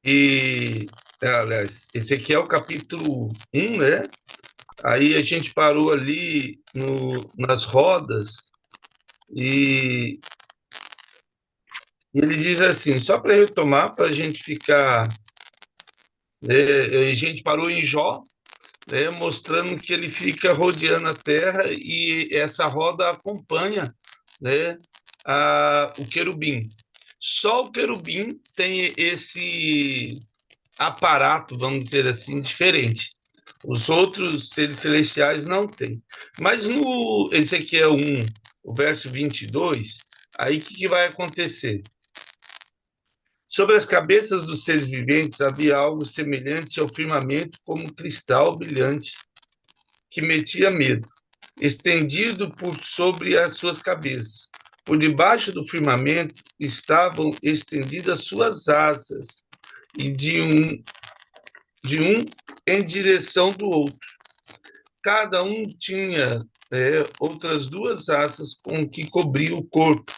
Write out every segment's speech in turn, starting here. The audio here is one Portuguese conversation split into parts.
E, aliás, esse aqui é o capítulo um, né? Aí a gente parou ali nas rodas e, e ele diz assim, só para retomar, para a gente ficar, né, a gente parou em Jó, né, mostrando que ele fica rodeando a terra e essa roda acompanha, né, o querubim. Só o querubim tem esse aparato, vamos dizer assim, diferente. Os outros seres celestiais não têm. Mas no Ezequiel 1, o verso 22, aí o que vai acontecer? Sobre as cabeças dos seres viventes havia algo semelhante ao firmamento, como cristal brilhante, que metia medo, estendido por sobre as suas cabeças. Por debaixo do firmamento estavam estendidas suas asas, e de um em direção do outro. Cada um tinha outras duas asas com que cobria o corpo,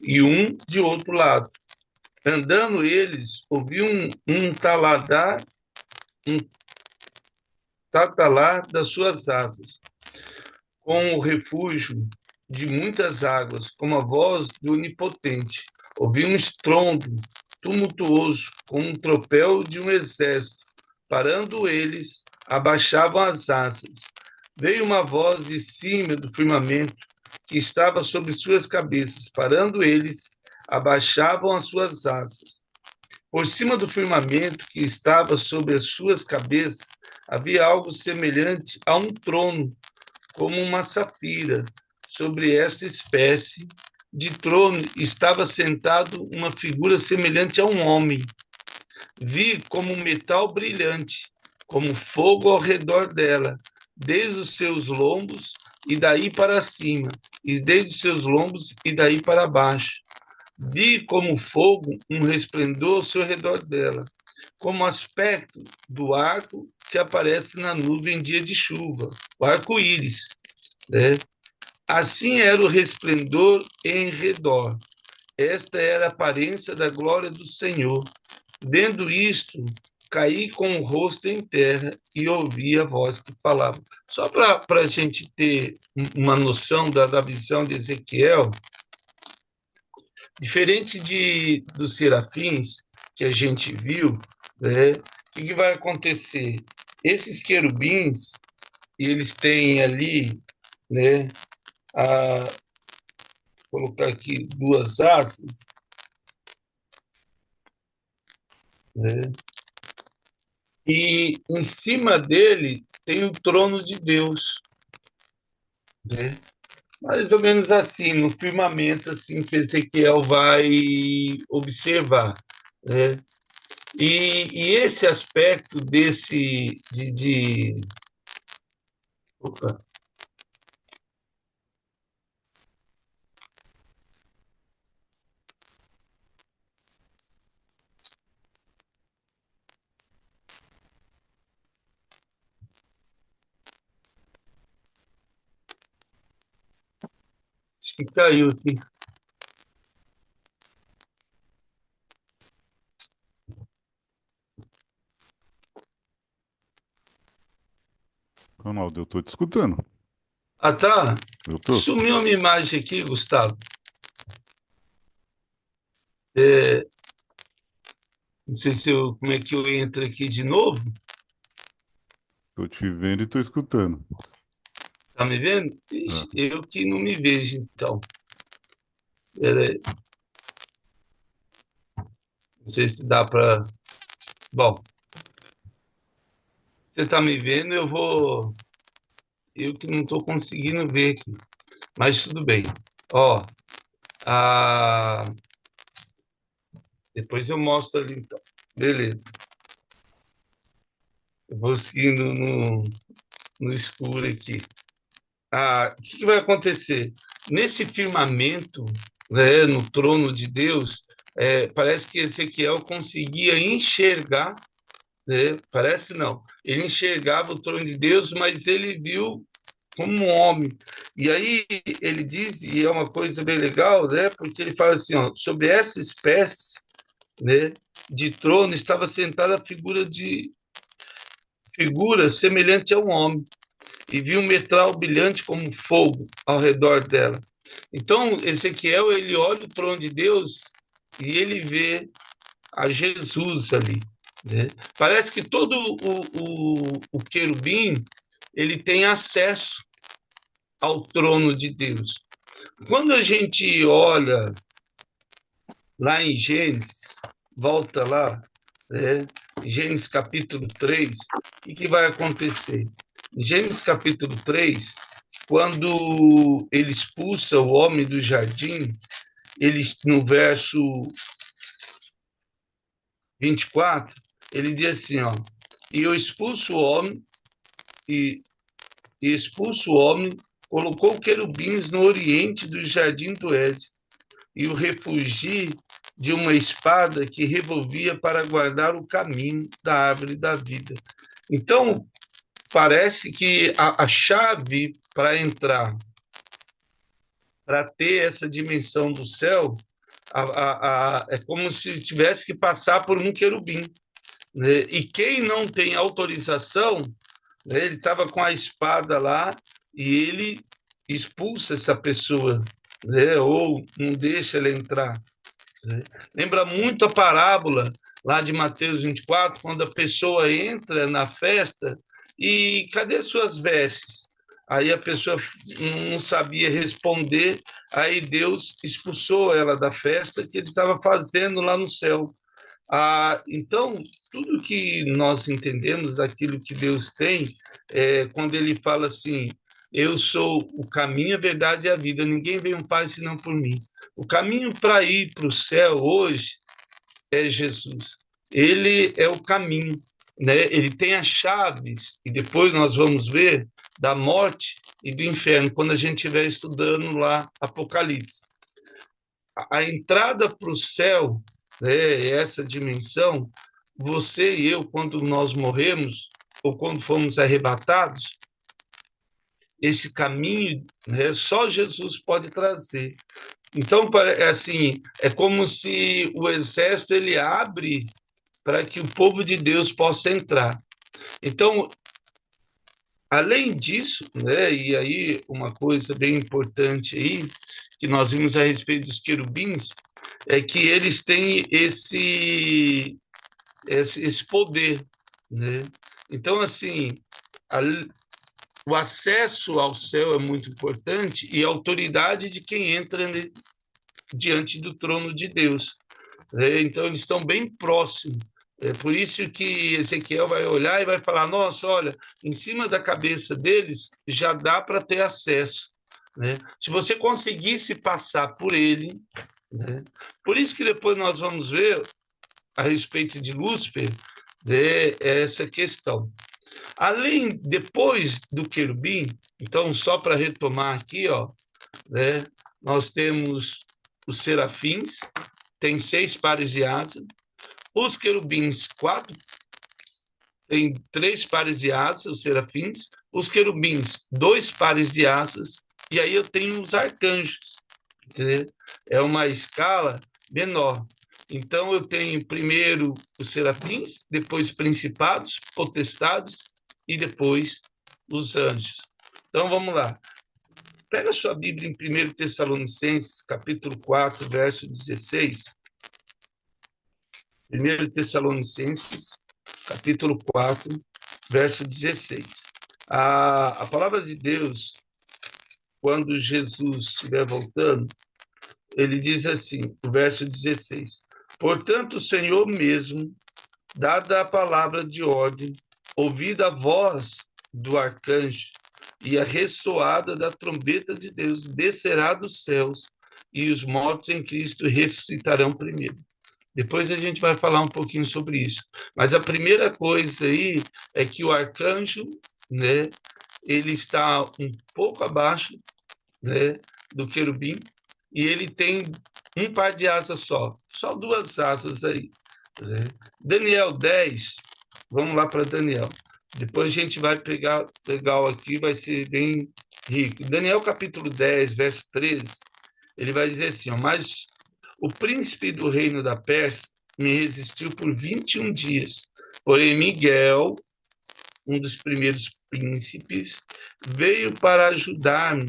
e um de outro lado. Andando eles, ouviam um tatalar das suas asas, com o refúgio de muitas águas, como a voz do Onipotente. Ouvi um estrondo tumultuoso, como um tropel de um exército. Parando eles, abaixavam as asas. Veio uma voz de cima do firmamento que estava sobre suas cabeças. Parando eles, abaixavam as suas asas. Por cima do firmamento que estava sobre as suas cabeças, havia algo semelhante a um trono, como uma safira. Sobre esta espécie de trono estava sentado uma figura semelhante a um homem. Vi como um metal brilhante, como fogo ao redor dela, desde os seus lombos e daí para cima, e desde os seus lombos e daí para baixo. Vi como fogo um resplendor ao seu redor dela, como aspecto do arco que aparece na nuvem em dia de chuva, o arco-íris, né? Assim era o resplendor em redor. Esta era a aparência da glória do Senhor. Vendo isto, caí com o rosto em terra e ouvi a voz que falava. Só para a gente ter uma noção da visão de Ezequiel, diferente dos serafins que a gente viu, né, o que vai acontecer? Esses querubins, eles têm ali, né, a, colocar aqui duas asas, né? E em cima dele tem o trono de Deus, né? Mais ou menos assim, no firmamento, assim, que Ezequiel vai observar, né? E esse aspecto opa, acho que caiu aqui. Ronaldo, eu tô te escutando. Ah, tá. Eu tô. Sumiu uma imagem aqui, Gustavo. É, não sei como é que eu entro aqui de novo. Tô te vendo e tô escutando. Tá me vendo? Ah, Ixi, eu que não me vejo, então. Peraí, não sei se dá para. Bom, você tá me vendo, eu vou. Eu que não estou conseguindo ver aqui. Mas tudo bem. Ó, a... depois eu mostro ali, então. Beleza. Eu vou seguindo no escuro aqui. O que vai acontecer? Nesse firmamento, né, no trono de Deus, parece que Ezequiel conseguia enxergar, né? Parece não. Ele enxergava o trono de Deus, mas ele viu como um homem. E aí ele diz, e é uma coisa bem legal, né? Porque ele fala assim, ó, sobre essa espécie né, de trono estava sentada a figura semelhante a um homem, e viu um metal brilhante como fogo ao redor dela. Então, Ezequiel, ele olha o trono de Deus e ele vê a Jesus ali, né? Parece que todo o querubim, ele tem acesso ao trono de Deus. Quando a gente olha lá em Gênesis, volta lá, né? Gênesis capítulo 3, o que vai acontecer? Em Gênesis capítulo 3, quando ele expulsa o homem do jardim, ele, no verso 24, ele diz assim, ó, e eu expulso o homem, e, e expulso o homem, colocou querubins no oriente do jardim do Éden, e o refugi de uma espada que revolvia para guardar o caminho da árvore da vida. Então, parece que a chave para entrar, para ter essa dimensão do céu, é como se tivesse que passar por um querubim, né? E quem não tem autorização, né, ele estava com a espada lá e ele expulsa essa pessoa, né, ou não deixa ela entrar, né? Lembra muito a parábola lá de Mateus 24, quando a pessoa entra na festa e cadê suas vestes? Aí a pessoa não sabia responder, aí Deus expulsou ela da festa que ele estava fazendo lá no céu. Então, tudo que nós entendemos daquilo que Deus tem, quando ele fala assim, eu sou o caminho, a verdade e a vida, ninguém vem ao Pai senão por mim. O caminho para ir para o céu hoje é Jesus. Ele é o caminho, né? Ele tem as chaves, e depois nós vamos ver da morte e do inferno, quando a gente estiver estudando lá Apocalipse. A entrada para o céu, né, essa dimensão, você e eu, quando nós morremos, ou quando fomos arrebatados, esse caminho, né, só Jesus pode trazer. Então, assim, é como se o exército ele abre para que o povo de Deus possa entrar. Então, além disso, né, e aí uma coisa bem importante aí, que nós vimos a respeito dos querubins, é que eles têm esse poder, né? Então, assim, a, o acesso ao céu é muito importante e a autoridade de quem entra diante do trono de Deus, né? Então, eles estão bem próximos. É por isso que Ezequiel vai olhar e vai falar, nossa, olha, em cima da cabeça deles já dá para ter acesso, né? Se você conseguisse passar por ele, né? Por isso que depois nós vamos ver a respeito de Lúcifer, né, essa questão. Além, depois do querubim, então, só para retomar aqui, ó, né, nós temos os serafins, tem 6 pares de asas, os querubins, 4, tem 3 pares de asas, os serafins, os querubins, 2 pares de asas, e aí eu tenho os arcanjos, né? É uma escala menor. Então, eu tenho primeiro os serafins, depois principados, potestades e depois os anjos. Então, vamos lá. Pega a sua Bíblia em 1 Tessalonicenses, capítulo 4, verso 16. 1 Tessalonicenses, capítulo 4, verso 16. A palavra de Deus, quando Jesus estiver voltando, ele diz assim, o verso 16, portanto, o Senhor mesmo, dada a palavra de ordem, ouvida a voz do arcanjo e a ressoada da trombeta de Deus, descerá dos céus e os mortos em Cristo ressuscitarão primeiro. Depois a gente vai falar um pouquinho sobre isso. Mas a primeira coisa aí é que o arcanjo, né, ele está um pouco abaixo, né, do querubim, e ele tem um par de asas só 2 asas aí, né? Daniel 10, vamos lá para Daniel. Depois a gente vai pegar legal aqui, vai ser bem rico. Daniel capítulo 10, verso 13, ele vai dizer assim, ó, mas o príncipe do reino da Pérsia me resistiu por 21 dias. Porém, Miguel, um dos primeiros príncipes, veio para ajudar-me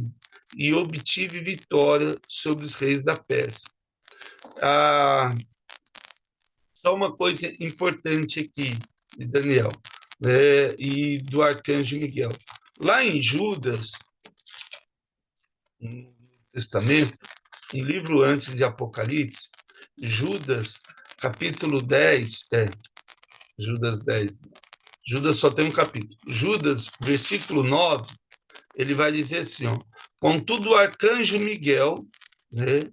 e obtive vitória sobre os reis da Pérsia. Só uma coisa importante aqui de Daniel, né, e do arcanjo Miguel. Lá em Judas, no Testamento, um livro antes de Apocalipse, Judas, capítulo 10, Judas 10, Judas só tem um capítulo. Judas, versículo 9, ele vai dizer assim, ó, contudo o arcanjo Miguel, né,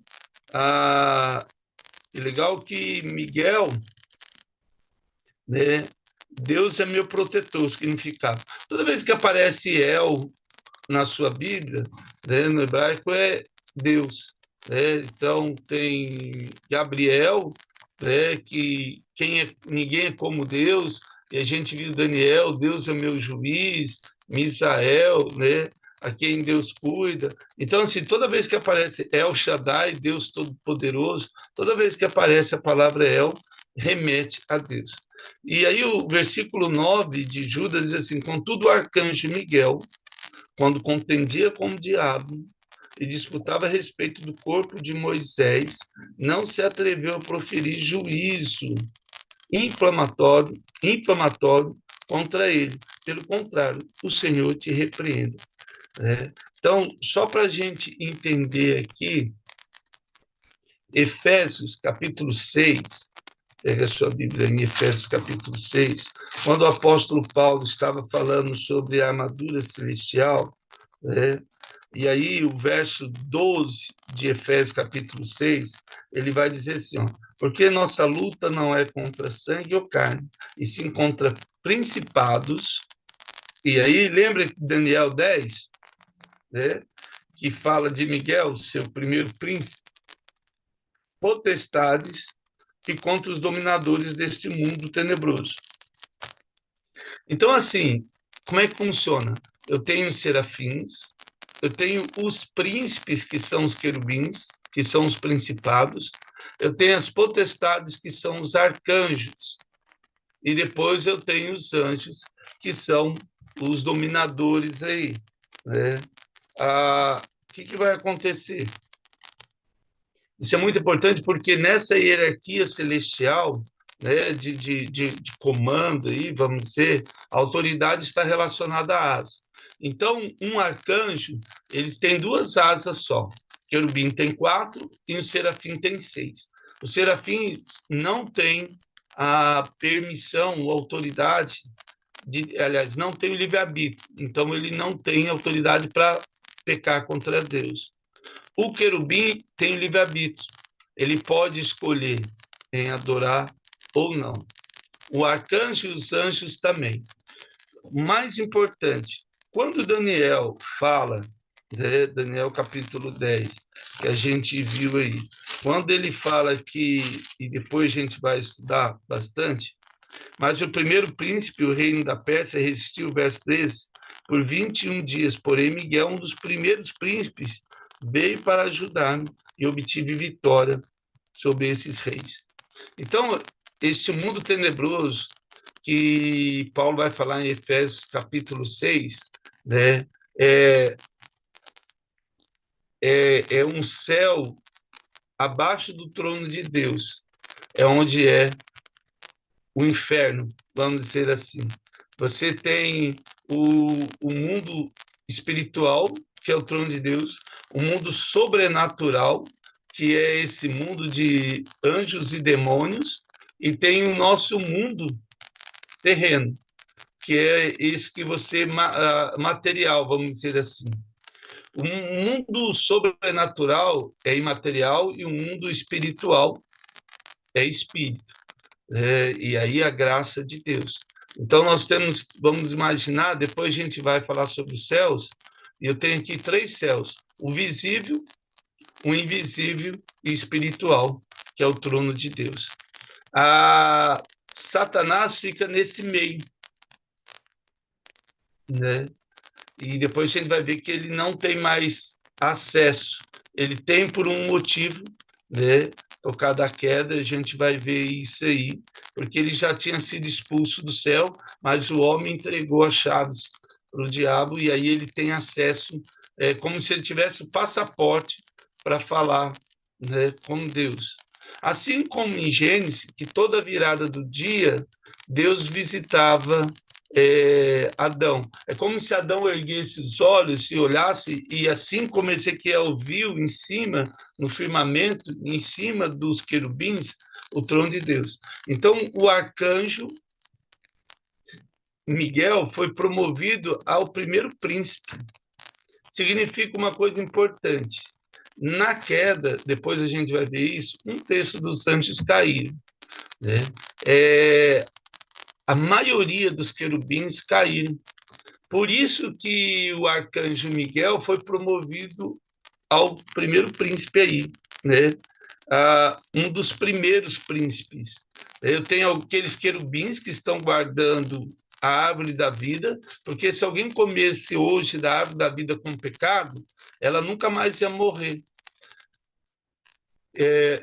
é legal que Miguel, né, Deus é meu protetor, significado. Toda vez que aparece El na sua Bíblia, né, no hebraico é Deus. Né? Então tem Gabriel, né, que ninguém é como Deus, e a gente viu Daniel, Deus é meu juiz, Misael, né, a quem Deus cuida. Então, assim, toda vez que aparece El Shaddai, Deus Todo-Poderoso, toda vez que aparece a palavra El, remete a Deus. E aí o versículo 9 de Judas diz assim, contudo o arcanjo Miguel, quando contendia com o diabo e disputava a respeito do corpo de Moisés, não se atreveu a proferir juízo inflamatório contra ele. Pelo contrário, o Senhor te repreenda. Então, só para a gente entender aqui, Efésios capítulo 6, pega a sua Bíblia em Efésios capítulo 6, quando o apóstolo Paulo estava falando sobre a armadura celestial, né? E aí o verso 12 de Efésios capítulo 6, ele vai dizer assim, ó, porque nossa luta não é contra sangue ou carne, e sim contra principados. E aí lembra que Daniel 10, né, que fala de Miguel, seu primeiro príncipe, potestades e contra os dominadores deste mundo tenebroso. Então, assim, como é que funciona? Eu tenho serafins, eu tenho os príncipes, que são os querubins, que são os principados, eu tenho as potestades, que são os arcanjos, e depois eu tenho os anjos, que são os dominadores aí, né? O que vai acontecer? Isso é muito importante porque nessa hierarquia celestial, né, de comando, aí, vamos dizer, a autoridade está relacionada à asa. Então, um arcanjo, ele tem duas asas só. O querubim tem 4 e o serafim tem 6. Os serafins não têm a permissão, a autoridade, aliás, não tem o livre-arbítrio. Então, ele não tem autoridade para pecar contra Deus. O querubim tem livre-arbítrio. Ele pode escolher em adorar ou não. O arcanjo e os anjos também. O mais importante, quando Daniel fala, né, Daniel capítulo 10, que a gente viu aí, quando ele fala que, e depois a gente vai estudar bastante, mas o primeiro príncipe, o reino da Pérsia, resistiu, verso 13, por 21 dias. Porém, Miguel, um dos primeiros príncipes, veio para ajudar-me e obtive vitória sobre esses reis. Então, este mundo tenebroso que Paulo vai falar em Efésios capítulo 6, né, é um céu abaixo do trono de Deus, é onde é o inferno, vamos dizer assim. Você tem o mundo espiritual, que é o trono de Deus, o mundo sobrenatural, que é esse mundo de anjos e demônios, e tem o nosso mundo terreno, que é esse que você material, vamos dizer assim. O mundo sobrenatural é imaterial e o mundo espiritual é espírito. E aí a graça de Deus. Então nós temos, vamos imaginar, depois a gente vai falar sobre os céus, e eu tenho aqui 3 céus: o visível, o invisível e espiritual, que é o trono de Deus. Satanás fica nesse meio, né? E depois a gente vai ver que ele não tem mais acesso. Ele tem por um motivo, né? por causa da queda, a gente vai ver isso aí, porque ele já tinha sido expulso do céu, mas o homem entregou as chaves para o diabo, e aí ele tem acesso, como se ele tivesse o passaporte para falar, né, com Deus. Assim como em Gênesis, que toda virada do dia, Deus visitava Adão. É como se Adão erguesse os olhos e olhasse, e assim como Ezequiel viu em cima, no firmamento, em cima dos querubins, o trono de Deus. Então, o arcanjo Miguel foi promovido ao primeiro príncipe. Significa uma coisa importante. Na queda, depois a gente vai ver isso, um terço dos anjos caíram, né? A maioria dos querubins caíram. Por isso que o arcanjo Miguel foi promovido ao primeiro príncipe aí, né? Um dos primeiros príncipes. Eu tenho aqueles querubins que estão guardando a árvore da vida, porque se alguém comesse hoje da árvore da vida com pecado, ela nunca mais ia morrer.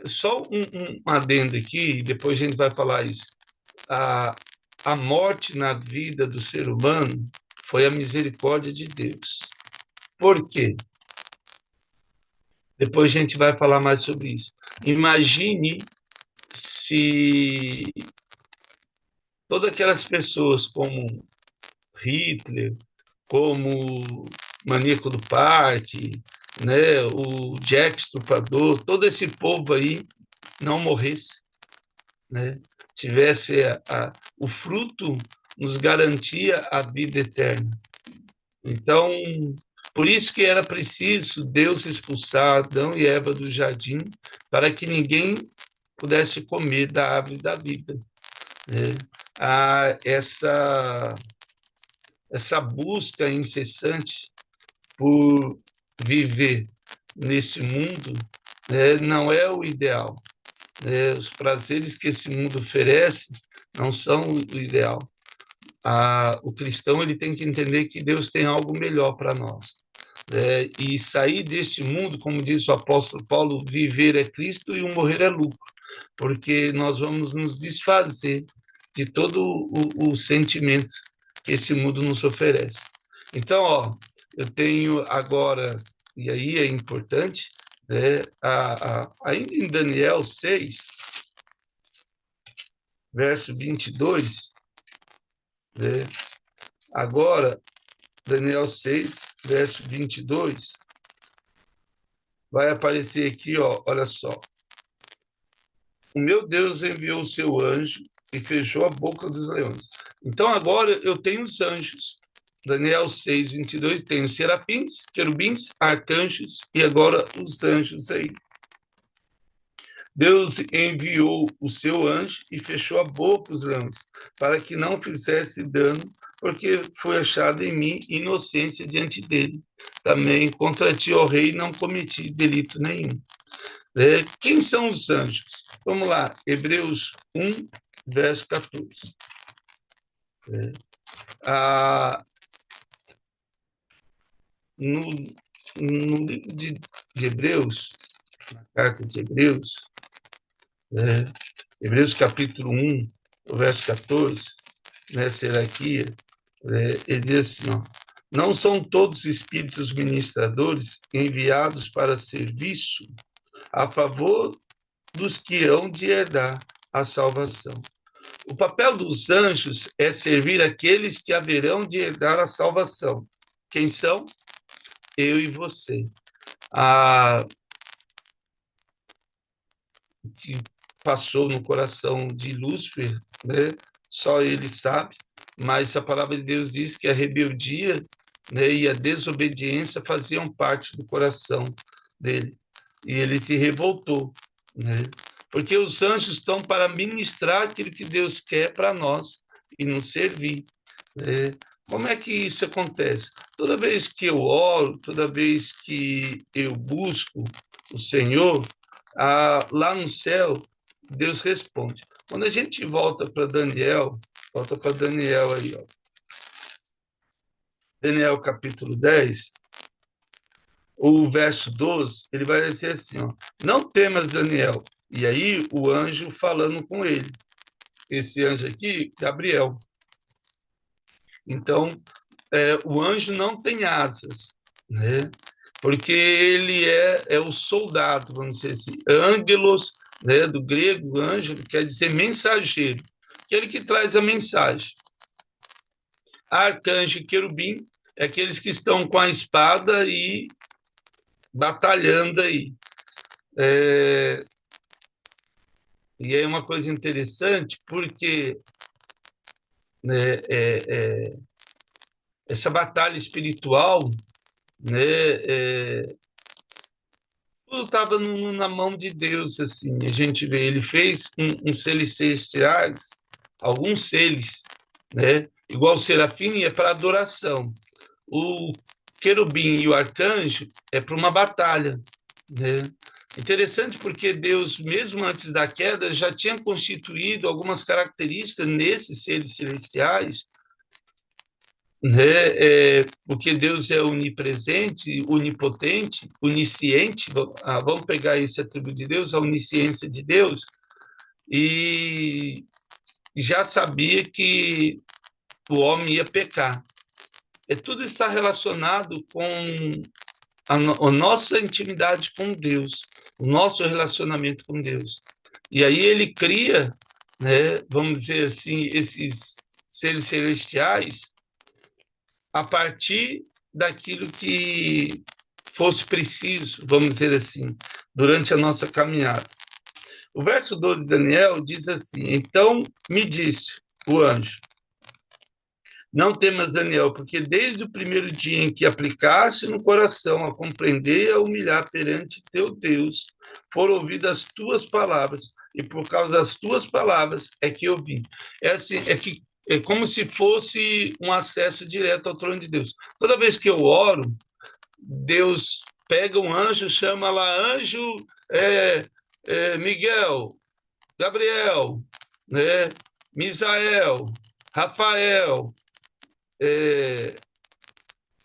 Só um adendo aqui, depois a gente vai falar isso. A morte na vida do ser humano foi a misericórdia de Deus. Por quê? Depois a gente vai falar mais sobre isso. Imagine se todas aquelas pessoas como Hitler, como Maníaco do Parque, né, o Jack Estrupador, todo esse povo aí não morresse, né? Tivesse o fruto nos garantia a vida eterna. Então, por isso que era preciso Deus expulsar Adão e Eva do jardim, para que ninguém pudesse comer da árvore da vida, né? Essa busca incessante por viver nesse mundo, né, não é o ideal. Os prazeres que esse mundo oferece não são o ideal. O cristão ele tem que entender que Deus tem algo melhor para nós. E sair deste mundo, como diz o apóstolo Paulo, viver é Cristo e o morrer é lucro, porque nós vamos nos desfazer de todo o sentimento que esse mundo nos oferece. Então, eu tenho agora, e aí é importante, ainda em Daniel 6, verso 22, agora, Daniel 6, verso 22, vai aparecer aqui, olha só. O meu Deus enviou o seu anjo e fechou a boca dos leões. Então, agora eu tenho os anjos. Daniel 6, 22, tem os serafins, querubins, arcanjos e agora os anjos aí. Deus enviou o seu anjo e fechou a boca dos leões, para que não fizesse dano, porque foi achado em mim inocência diante dele. Também contra ti, ó rei, não cometi delito nenhum. Quem são os anjos? Vamos lá, Hebreus 1, verso 14. No livro de Hebreus, na carta de Hebreus, Hebreus capítulo 1, verso 14, Seraquia, ele diz assim, não são todos espíritos ministradores enviados para serviço a favor dos que hão de herdar a salvação. O papel dos anjos é servir aqueles que haverão de herdar a salvação. Quem são? Eu e você. Que passou no coração de Lúcifer, né? Só ele sabe, mas a palavra de Deus diz que a rebeldia, né, e a desobediência faziam parte do coração dele. E ele se revoltou, né? Porque os anjos estão para ministrar aquilo que Deus quer para nós e nos servir, né? Como é que isso acontece? Toda vez que eu oro, toda vez que eu busco o Senhor, lá no céu, Deus responde. Quando a gente volta para Daniel aí, Daniel capítulo 10, o verso 12, ele vai dizer assim, não temas, Daniel, E aí o anjo falando com ele. Esse anjo aqui, Gabriel. Então, o anjo não tem asas, né? Porque ele é o soldado, vamos dizer assim. Ângelos, né, do grego, anjo, quer dizer mensageiro, aquele que traz a mensagem. Arcanjo e querubim é aqueles que estão com a espada e batalhando aí. E é uma coisa interessante, porque né, essa batalha espiritual, né, tudo estava na mão de Deus, assim. A gente vê, ele fez uns seres celestiais, alguns seres, né, igual o serafim, é para adoração. O querubim e o arcanjo é para uma batalha, né? Interessante porque Deus, mesmo antes da queda, já tinha constituído algumas características nesses seres celestiais, né? Porque Deus é onipresente, onipotente, onisciente. Vamos pegar esse atributo de Deus, a onisciência de Deus, e já sabia que o homem ia pecar. Tudo está relacionado com a nossa intimidade com Deus, o nosso relacionamento com Deus. E aí ele cria, né, vamos dizer assim, esses seres celestiais a partir daquilo que fosse preciso, vamos dizer assim, durante a nossa caminhada. O verso 12 de Daniel diz assim: então me disse o anjo, não temas, Daniel, porque desde o primeiro dia em que aplicaste no coração a compreender e a humilhar perante teu Deus, foram ouvidas as tuas palavras, e por causa das tuas palavras é que eu vim. É como se fosse um acesso direto ao trono de Deus. Toda vez que eu oro, Deus pega um anjo, chama lá anjo Miguel, Gabriel, né, Misael, Rafael, e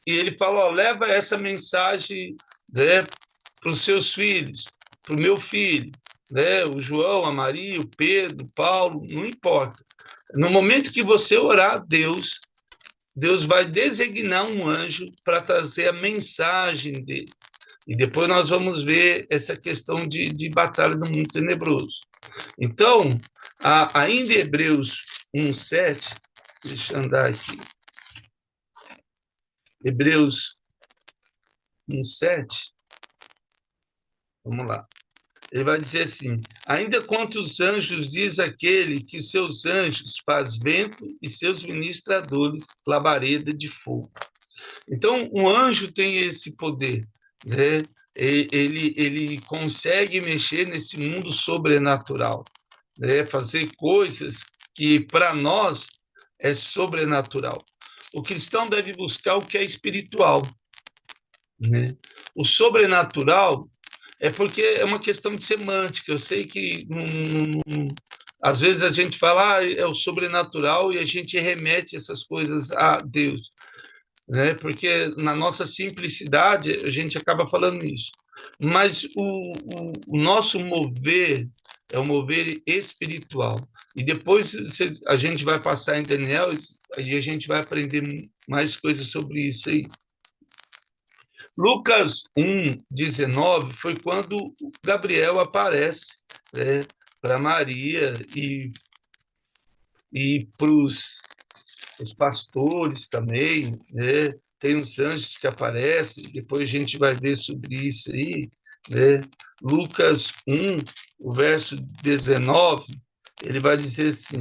ele fala, leva essa mensagem, né, para os seus filhos, para o meu filho, né, o João, a Maria, o Pedro, o Paulo, não importa. No momento que você orar a Deus, Deus vai designar um anjo para trazer a mensagem dele. E depois nós vamos ver essa questão de batalha no mundo tenebroso. Então, ainda em Hebreus 1:7, deixa eu andar aqui. Hebreus 1:7, vamos lá. Ele vai dizer assim: ainda quanto os anjos, diz aquele que seus anjos faz vento e seus ministradores labareda de fogo. Então, um anjo tem esse poder, né? Ele consegue mexer nesse mundo sobrenatural, né? Fazer coisas que para nós é sobrenatural. O cristão deve buscar o que é espiritual, né? O sobrenatural é porque é uma questão de semântica. Eu sei que às vezes a gente fala é o sobrenatural e a gente remete essas coisas a Deus, né? Porque na nossa simplicidade a gente acaba falando isso. Mas o nosso mover é um mover espiritual. E depois a gente vai passar em Daniel e a gente vai aprender mais coisas sobre isso aí. Lucas 1:19 foi quando Gabriel aparece, né, para Maria e para os pastores também, né? Tem os anjos que aparecem, depois a gente vai ver sobre isso aí, né? Lucas 1, o verso 19, ele vai dizer assim,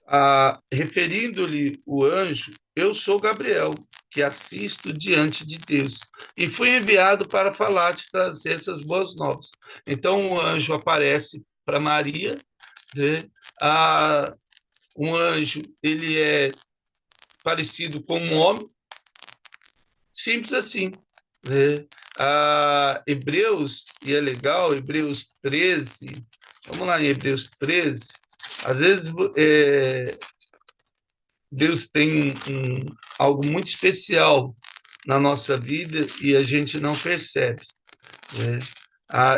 ó, referindo-lhe o anjo, eu sou Gabriel, que assisto diante de Deus, e fui enviado para falar-te, trazer essas boas novas. Então, o anjo aparece para Maria, né? Um anjo, ele é parecido com um homem, simples assim, né? Hebreus, e é legal, Hebreus 13, vamos lá em Hebreus 13, às vezes Deus tem algo muito especial na nossa vida e a gente não percebe, né?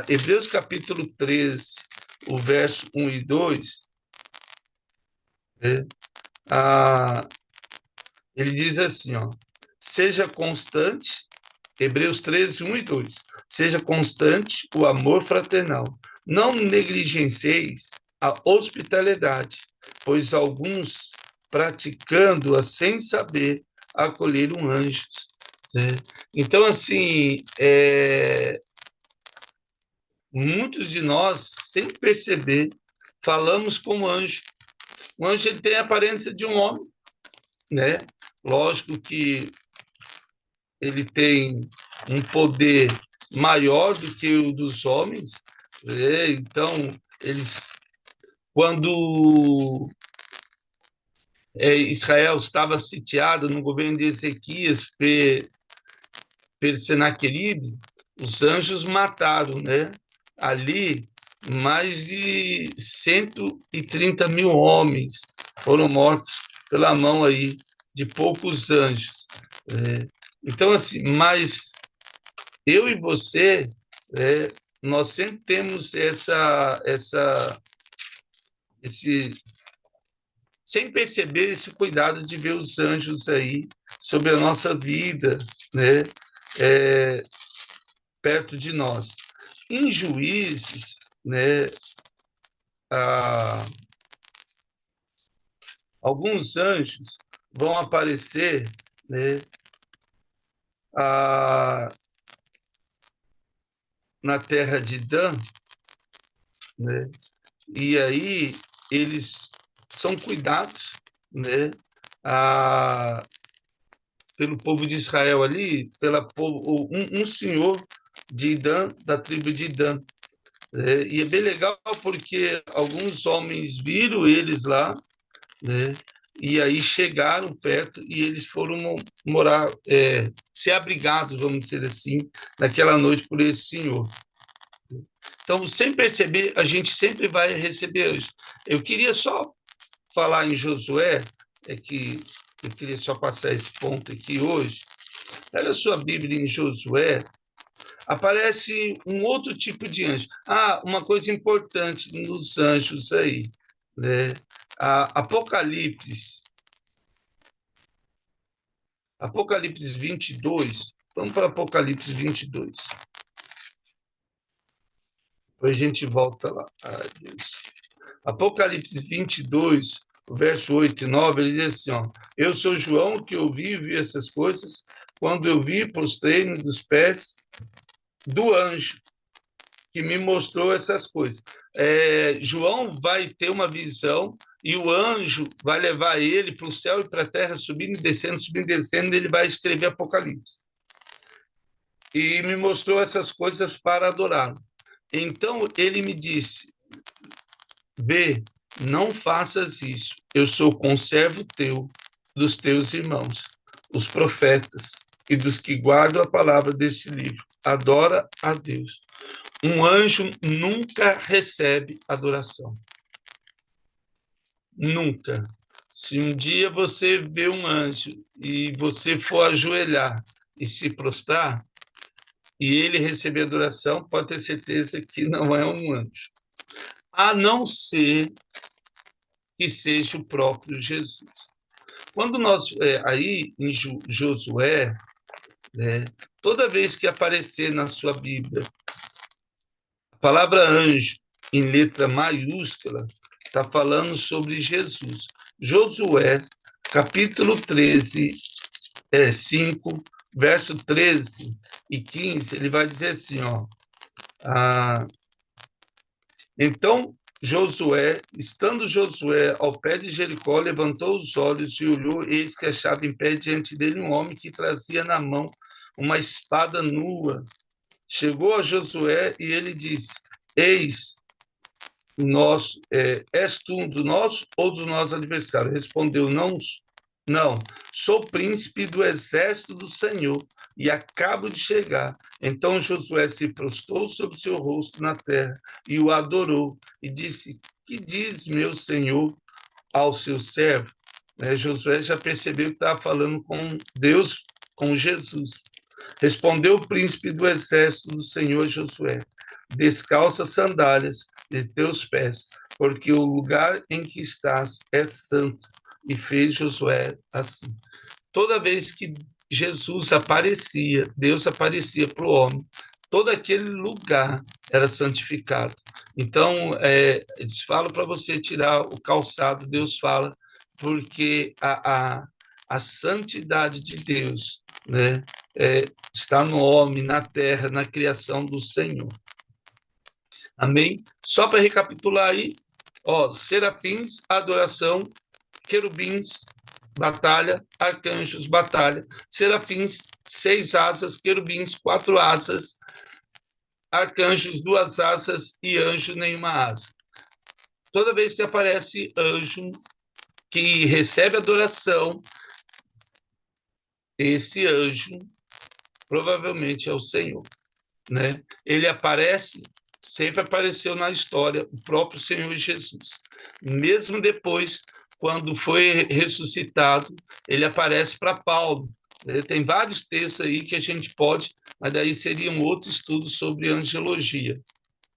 Hebreus capítulo 13, o verso 1 e 2, né? Ele diz assim, ó, seja constante, Hebreus 13, 1 e 2, seja constante o amor fraternal, não negligencieis a hospitalidade, pois alguns, praticando-a sem saber, acolheram anjos, né? Então, assim, muitos de nós, sem perceber, falamos como anjo. O anjo ele tem a aparência de um homem, né? Lógico que ele tem um poder maior do que o dos homens, né? Então, eles, quando Israel estava sitiada no governo de Ezequias pelo Senaqueribe, os anjos mataram, né? Ali, mais de 130 mil homens foram mortos pela mão aí de poucos anjos. Então, assim, mas eu e você, nós sempre temos esse, sem perceber, esse cuidado de ver os anjos aí sobre a nossa vida, né? Perto de nós. Em Juízes, né? Alguns anjos vão aparecer, né? Na terra de Dan, né? E aí eles são cuidados, né? Pelo povo de Israel ali, um senhor de Dan, da tribo de Dan. E é bem legal porque alguns homens viram eles lá, né? E aí chegaram perto e eles foram morar, ser abrigados, vamos dizer assim, naquela noite por esse senhor. Então, sem perceber, a gente sempre vai receber anjos. Eu queria só falar em Josué, que eu queria só passar esse ponto aqui hoje. Pega a sua Bíblia em Josué, aparece um outro tipo de anjo. Uma coisa importante nos anjos aí, né? Apocalipse 22. Vamos para Apocalipse 22. Depois a gente volta lá. Deus. Apocalipse 22, o verso 8 e 9, ele diz assim, ó, eu sou João, que ouvi e vi essas coisas, quando eu vi, prostrei-me dos pés do anjo, que me mostrou essas coisas. João vai ter uma visão e o anjo vai levar ele para o céu e para a terra, subindo e descendo, ele vai escrever Apocalipse. E me mostrou essas coisas para adorar. Então ele me disse, vê, não faças isso, eu sou conservo teu, dos teus irmãos, os profetas, e dos que guardam a palavra deste livro. Adora a Deus. Um anjo nunca recebe adoração. Nunca. Se um dia você vê um anjo e você for ajoelhar e se prostrar, e ele receber adoração, pode ter certeza que não é um anjo. A não ser que seja o próprio Jesus. Quando nós, aí em Josué, né, toda vez que aparecer na sua Bíblia a palavra anjo em letra maiúscula, está falando sobre Jesus. Josué, capítulo 13, 5, verso 13 e 15, ele vai dizer assim, ó, então Josué, estando Josué ao pé de Jericó, levantou os olhos e olhou, eis que achava em pé diante dele um homem que trazia na mão uma espada nua. Chegou a Josué e ele disse, eis, és tu um dos nossos ou dos nossos adversários? Respondeu, não, sou príncipe do exército do Senhor e acabo de chegar. Então Josué se prostrou sobre seu rosto na terra e o adorou e disse, que diz meu senhor ao seu servo? Josué já percebeu que estava falando com Deus, com Jesus. Respondeu o príncipe do exército do Senhor Josué: descalça as sandálias de teus pés, porque o lugar em que estás é santo. E fez Josué assim. Toda vez que Jesus aparecia, Deus aparecia para o homem, todo aquele lugar era santificado. Então, eles falam para você tirar o calçado, Deus fala, porque a santidade de Deus, né, está no homem, na terra, na criação do Senhor. Amém? Só para recapitular aí, serafins, adoração, querubins, batalha, arcanjos, batalha, serafins, 6 asas, querubins, 4 asas, arcanjos, 2 asas e anjo, nenhuma asa. Toda vez que aparece anjo que recebe adoração, esse anjo provavelmente é o Senhor, né? Ele aparece, sempre apareceu na história, o próprio Senhor Jesus. Mesmo depois, quando foi ressuscitado, ele aparece para Paulo. Tem vários textos aí que a gente pode, mas daí seria um outro estudo sobre angelologia,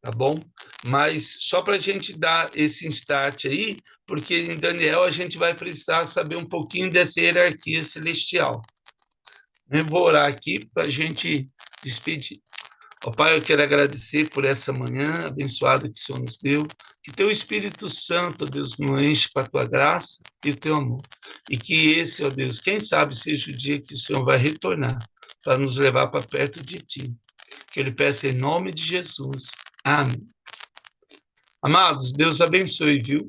tá bom? Mas só para a gente dar esse start aí, porque em Daniel a gente vai precisar saber um pouquinho dessa hierarquia celestial. Eu vou orar aqui para a gente despedir. Ó Pai, eu quero agradecer por essa manhã abençoada que o Senhor nos deu, que teu Espírito Santo, ó Deus, nos enche com a tua graça e o teu amor. E que esse, ó Deus, quem sabe seja o dia que o Senhor vai retornar para nos levar para perto de ti. Que eu lhe peço em nome de Jesus. Amém. Amados, Deus abençoe, viu?